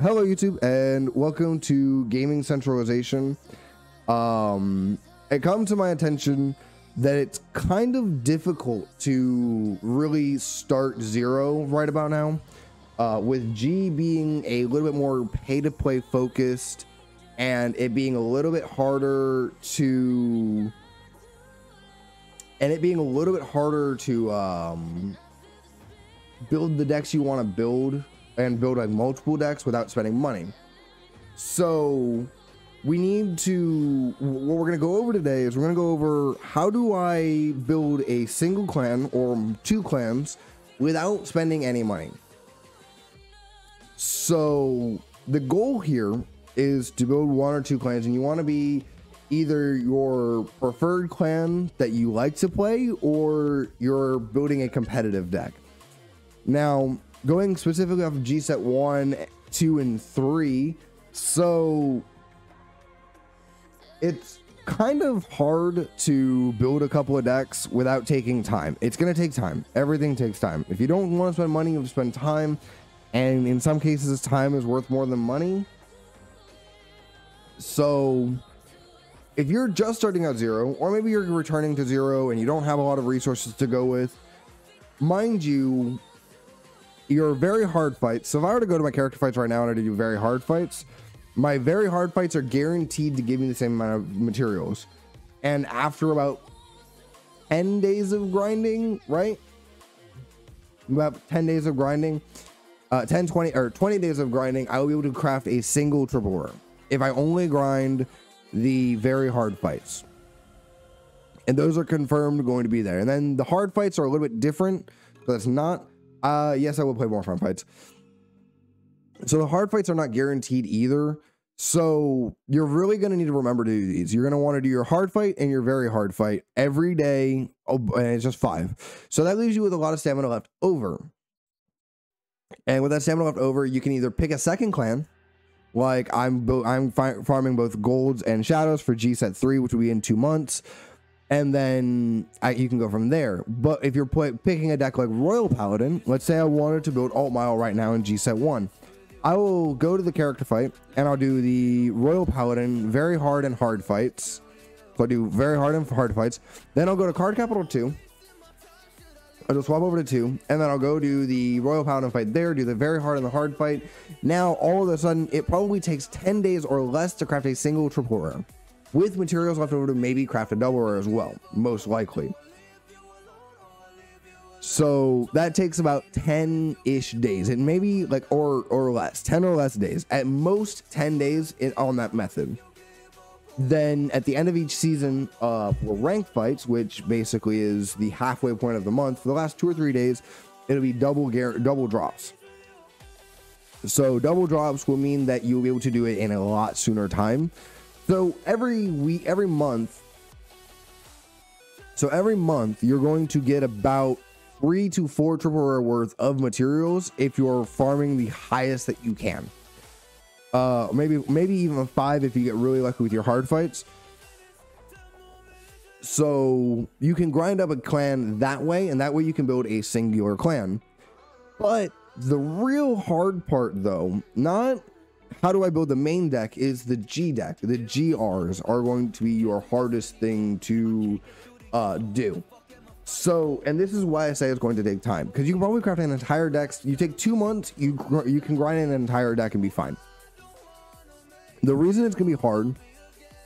Hello YouTube and welcome to Gaming Centralization. It come to my attention that it's kind of difficult to really start zero right about now, with G being a little bit more pay-to-play focused and it being a little bit harder to build the decks you want to build and build like multiple decks without spending money. So we need to, what we're going to go over today is we're going to go over how do I build a single clan or two clans without spending any money. So the goal here is to build one or two clans, and you want to be either your preferred clan that you like to play or you're building a competitive deck. Now, going specifically off of G set 1, 2, and 3, so it's kind of hard to build a couple of decks without taking time. It's going to take time. Everything takes time. If you don't want to spend money, you'll spend time, and in some cases, time is worth more than money. So if you're just starting out zero, or maybe you're returning to zero and you don't have a lot of resources to go with, mind you, your very hard fights. So if I were to go to my character fights right now and I do very hard fights, my very hard fights are guaranteed to give me the same amount of materials. And after about 10 days of grinding, right? About 10 days of grinding, 20 days of grinding, I will be able to craft a single triple rare if I only grind the very hard fights. And those are confirmed going to be there. And then the hard fights are a little bit different. So that's not, yes, I will play more fun fights. So the hard fights are not guaranteed either. So you're really going to need to remember to do these. You're going to want to do your hard fight and your very hard fight every day. Oh, and it's just 5. So that leaves you with a lot of stamina left over. And with that stamina left over, you can either pick a second clan. Like I'm farming both golds and shadows for G set 3, which will be in 2 months. And then you can go from there. But if you're picking a deck like Royal Paladin, let's say I wanted to build Alt Mile right now in G set 1. I will go to the character fight and I'll do the Royal Paladin very hard and hard fights. So I'll do very hard and hard fights. Then I'll go to Card Capital 2. I'll just swap over to 2, and then I'll go do the Royal Paladin fight there, do the very hard and the hard fight. Now, all of a sudden, it probably takes 10 days or less to craft a single triple rare, with materials left over to maybe craft a double rare as well, most likely. So that takes about 10-ish days, and maybe like or less, 10 or less days, at most 10 days on that method. Then at the end of each season for ranked fights, which basically is the halfway point of the month, for the last 2 or 3 days, it'll be double drops. So double drops will mean that you'll be able to do it in a lot sooner time. So every month, you're going to get about 3 to 4 triple rare worth of materials if you're farming the highest that you can. Maybe even 5 if you get really lucky with your hard fights. So you can grind up a clan that way, and that way you can build a singular clan. But the real hard part, though, not how do I build the main deck, is the G deck. The GRs are going to be your hardest thing to do. So, and this is why I say it's going to take time, because you can probably craft an entire deck. You take 2 months, you can grind an entire deck and be fine. The reason it's going to be hard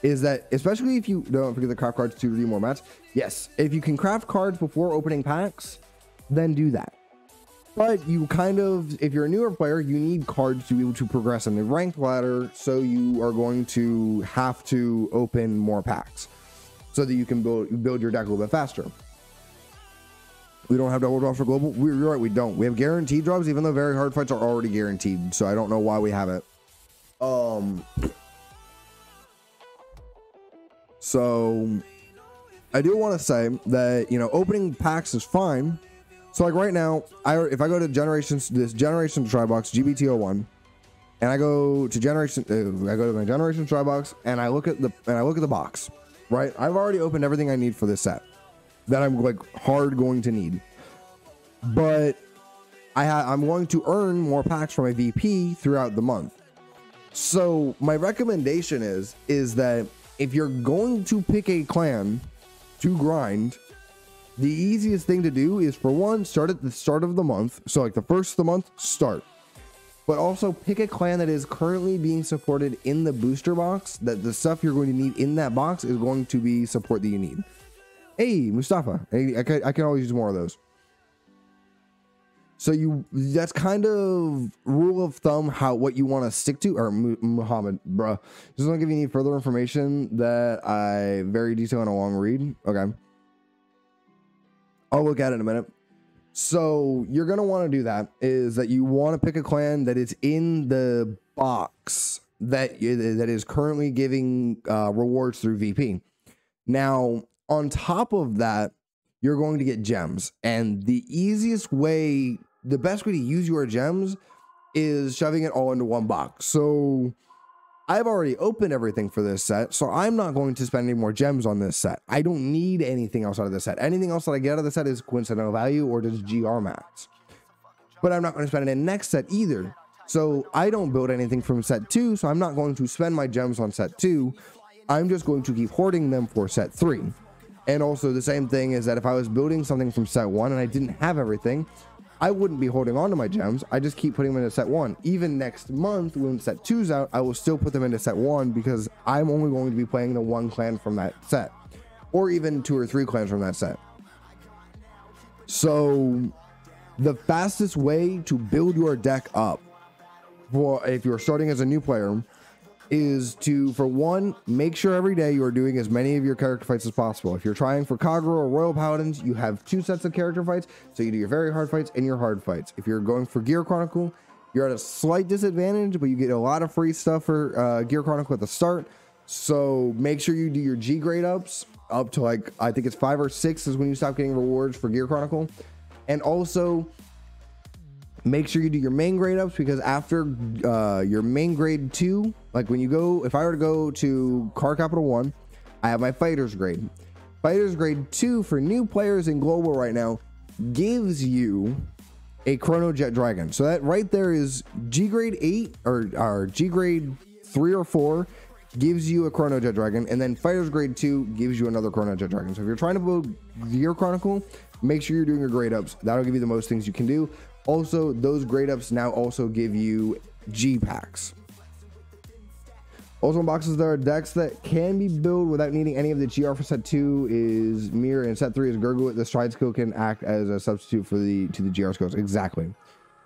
is that, especially if you don't forget the craft cards to redeem more mats. Yes, if you can craft cards before opening packs, then do that. But you kind of, if you're a newer player, you need cards to be able to progress in the ranked ladder. So you are going to have to open more packs so that you can build your deck a little bit faster. We don't have double drops for global. You're right, we don't. We have guaranteed drops, even though very hard fights are already guaranteed. So I don't know why we have it. So I do want to say that, you know, opening packs is fine. So like right now, if I go to this generation try box GBT01, and I go to my generation try box and I look at the box, right? I've already opened everything I need for this set that I'm like going to need, but I'm going to earn more packs from a VP throughout the month. So my recommendation is that if you're going to pick a clan to grind, the easiest thing to do is, for one, start at the start of the month. So like the first of the month, start. But also pick a clan that is currently being supported in the booster box, that the stuff you're going to need in that box is going to be support that you need. Hey, Mustafa, I can always use more of those. So that's kind of rule of thumb, what you want to stick to. Or Muhammad, bruh, just want to give you any further information that I very detailed in a long read. Okay, I'll look at it in a minute. So you're gonna want to do that, is that you want to pick a clan that is in the box that is currently giving rewards through VP. Now, on top of that, you're going to get gems, and the best way to use your gems is shoving it all into one box. So I've already opened everything for this set, so I'm not going to spend any more gems on this set. I don't need anything else out of this set. Anything else that I get out of the set is coincidental value or just GR max. But I'm not going to spend it in next set either. So I don't build anything from set 2, so I'm not going to spend my gems on set 2. I'm just going to keep hoarding them for set 3. And also the same thing is that if I was building something from set 1 and I didn't have everything, I wouldn't be holding on to my gems. I just keep putting them into set 1. Even next month when set 2's out, I will still put them into set 1 because I'm only going to be playing the one clan from that set, or even 2 or 3 clans from that set. So the fastest way to build your deck up, if you're starting as a new player, is to, for one, make sure every day you are doing as many of your character fights as possible. If you're trying for Kagura or Royal Paladins, you have 2 sets of character fights, so you do your very hard fights and your hard fights. If you're going for Gear Chronicle, you're at a slight disadvantage, but you get a lot of free stuff for Gear Chronicle at the start. So make sure you do your G grade ups up to, like, I think it's 5 or 6 is when you stop getting rewards for Gear Chronicle. And also make sure you do your main grade ups, because after your main grade 2, like when you go, if I were to go to Car Capital 1, I have my Fighters grade. Fighters grade 2 for new players in Global right now gives you a Chrono Jet Dragon. So that right there is G grade 8 or G grade 3 or 4 gives you a Chrono Jet Dragon, and then Fighters grade 2 gives you another Chrono Jet Dragon. So if you're trying to build Gear Chronicle, make sure you're doing your grade ups. That'll give you the most things you can do. Also, those grade ups now also give you G packs. Also in boxes, there are decks that can be built without needing any of the GR. For set 2 is Mirror, and set 3 is Gurglet. The stride skill can act as a substitute for the GR skills. Exactly.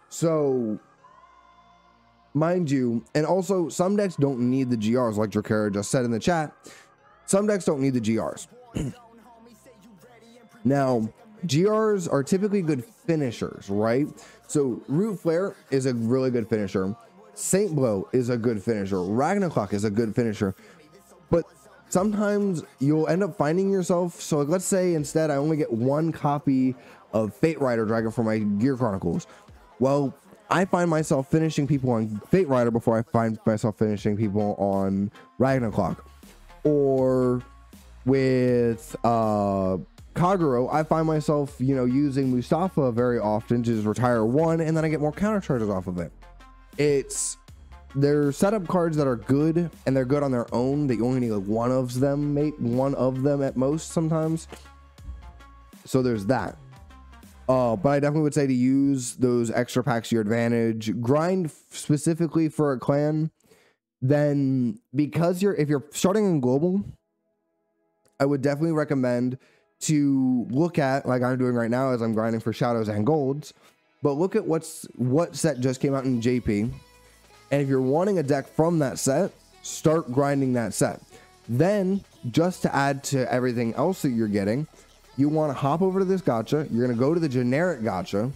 So, mind you, and also some decks don't need the GRs, like Drakara just said in the chat. Some decks don't need the GRs. Now, GRs are typically good finishers, right? So Root Flare is a really good finisher. Saint Blow is a good finisher. Ragnarok is a good finisher. But sometimes you'll end up finding yourself, so like, let's say instead I only get 1 copy of Fate Rider Dragon for my Gear Chronicles. Well, I find myself finishing people on Fate Rider before I find myself finishing people on Ragnarok. Or with Kagura, I find myself, you know, using Mustafa very often to just retire 1, and then I get more counter charges off of it. They're setup cards that are good, and they're good on their own. That you only need like one of them at most sometimes. So there's that. But I definitely would say to use those extra packs to your advantage. Grind specifically for a clan. Then, because if you're starting in Global, I would definitely recommend to look at, like I'm doing right now as I'm grinding for Shadows and Golds, but look at what set just came out in JP, and if you're wanting a deck from that set, start grinding that set. Then, just to add to everything else that you're getting, you want to hop over to this gacha. You're going to go to the generic gacha,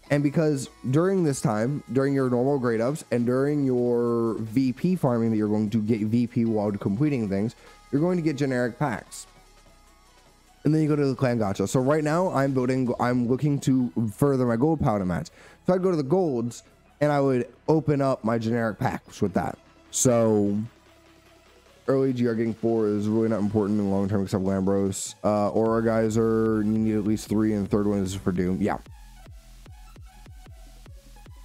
and because during this time, during your normal grade ups and during your VP farming that you're going to get VP while completing things, you're going to get generic packs. And then you go to the clan gacha. So right now I'm looking to further my gold powder match. So I'd go to the golds and I would open up my generic packs with that. So early GR getting 4 is really not important in the long term except Lambros. Aura Geyser, you need at least 3, and the third one is for Doom. Yeah.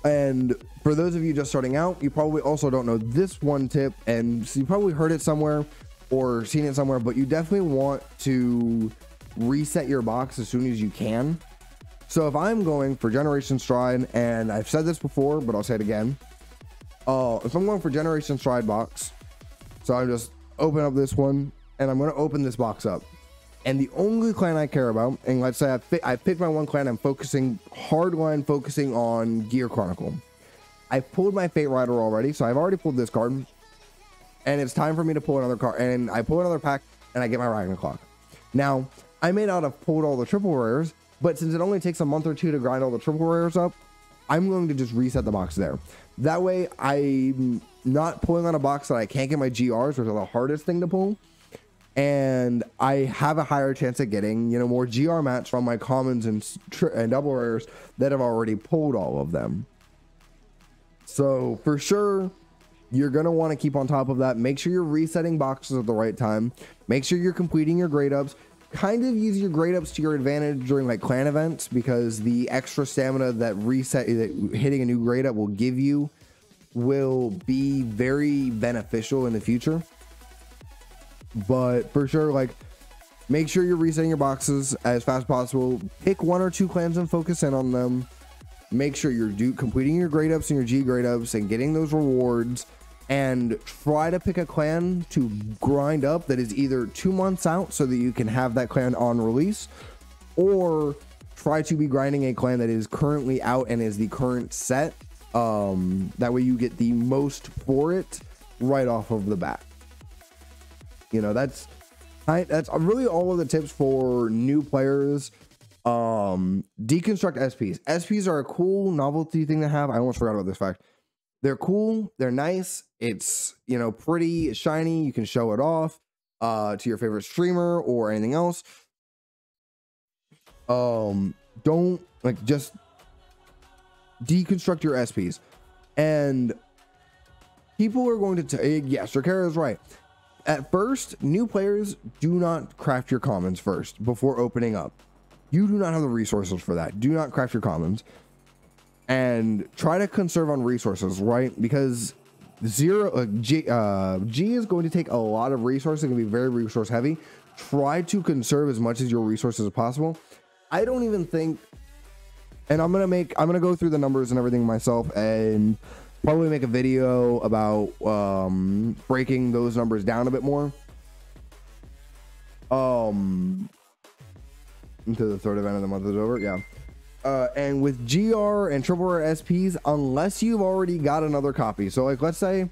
And for those of you just starting out, you probably also don't know this one tip, and so you probably heard it somewhere or seen it somewhere, but you definitely want to reset your box as soon as you can. So if I'm going for Generation Stride, and I've said this before, but I'll say it again. If I'm going for Generation Stride box, so I'm just open up this one, and I'm going to open this box up. And the only clan I care about, and let's say I picked my one clan, I'm focusing hardline, focusing on Gear Chronicle. I've pulled my Fate Rider already, so I've already pulled this card, and it's time for me to pull another card. And I pull another pack, and I get my Ragnar Clock. Now, I may not have pulled all the triple rares, but since it only takes a month or two to grind all the triple rares up, I'm going to just reset the box there. That way, I'm not pulling on a box that I can't get my GRs, which are the hardest thing to pull. And I have a higher chance of getting, you know, more GR mats from my commons and double rares that have already pulled all of them. So for sure, you're going to want to keep on top of that. Make sure you're resetting boxes at the right time. Make sure you're completing your grade ups. Kind of use your grade ups to your advantage during like clan events, because the extra stamina that hitting a new grade up will give you will be very beneficial in the future. But for sure, like, make sure you're resetting your boxes as fast as possible. Pick 1 or 2 clans and focus in on them. Make sure you're completing your grade ups and your G grade ups and getting those rewards. And try to pick a clan to grind up that is either 2 months out so that you can have that clan on release, or try to be grinding a clan that is currently out and is the current set. That way you get the most for it right off of the bat. You know, that's really all of the tips for new players. Deconstruct SPs. SPs are a cool novelty thing to have. I almost forgot about this fact. They're cool. They're nice. It's, you know, pretty shiny. You can show it off to your favorite streamer or anything else. Don't just deconstruct your SPs. And people are going to yes, Drakara is right. At first, new players do not craft your commons first before opening up. You do not have the resources for that. Do not craft your commons. And try to conserve on resources, right? Because G is going to take a lot of resources. It's going to be very resource heavy. Try to conserve as much as your resources as possible. I don't even think, and I'm gonna go through the numbers and everything myself, and probably make a video about breaking those numbers down a bit more. Until the third event of the month is over, yeah. And with GR and triple rare SPs, unless you've already got another copy. So like, let's say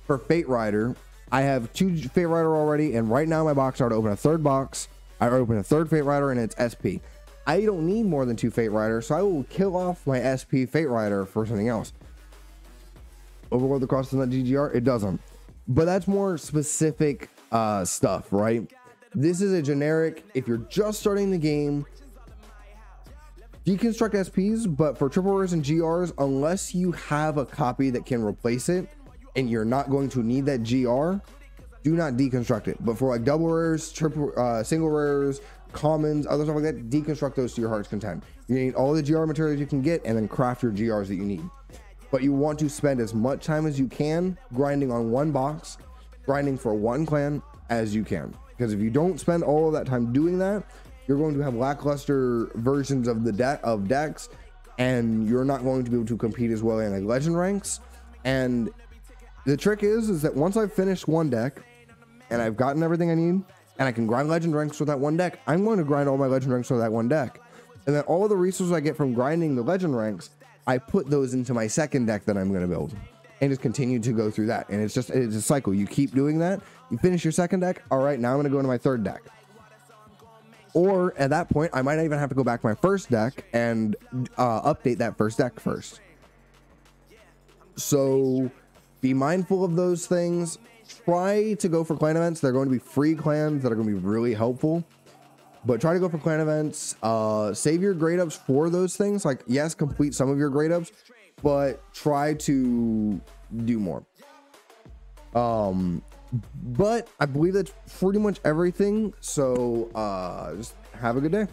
for Fate Rider, I have 2 Fate Rider already, and right now my box are to open a third box. I open a third Fate Rider and it's SP. I don't need more than 2 Fate Riders, so I will kill off my SP Fate Rider for something else. Overload the cost of that GGR? It doesn't. But that's more specific stuff, right? This is a generic, if you're just starting the game, deconstruct SPs, but for triple rares and GRs, unless you have a copy that can replace it and you're not going to need that GR, do not deconstruct it. But for like double rares, single rares, commons, other stuff like that, deconstruct those to your heart's content. You need all the GR materials you can get and then craft your GRs that you need. But you want to spend as much time as you can grinding on one box, grinding for one clan as you can. Because if you don't spend all of that time doing that, you're going to have lackluster versions of the decks, and you're not going to be able to compete as well in like legend ranks. And the trick is that once I've finished one deck and I've gotten everything I need and I can grind legend ranks with that one deck, I'm going to grind all my legend ranks with that one deck. And then all of the resources I get from grinding the legend ranks, I put those into my second deck that I'm going to build and just continue to go through that. And it's a cycle. You keep doing that. You finish your second deck. All right, now I'm going to go into my third deck. Or at that point, I might even have to go back to my first deck and update that first deck first. So be mindful of those things. Try to go for clan events. They're going to be free clans that are going to be really helpful. But try to go for clan events. Save your grade ups for those things. Like, yes, complete some of your grade ups, but try to do more. But I believe that's pretty much everything. So just have a good day.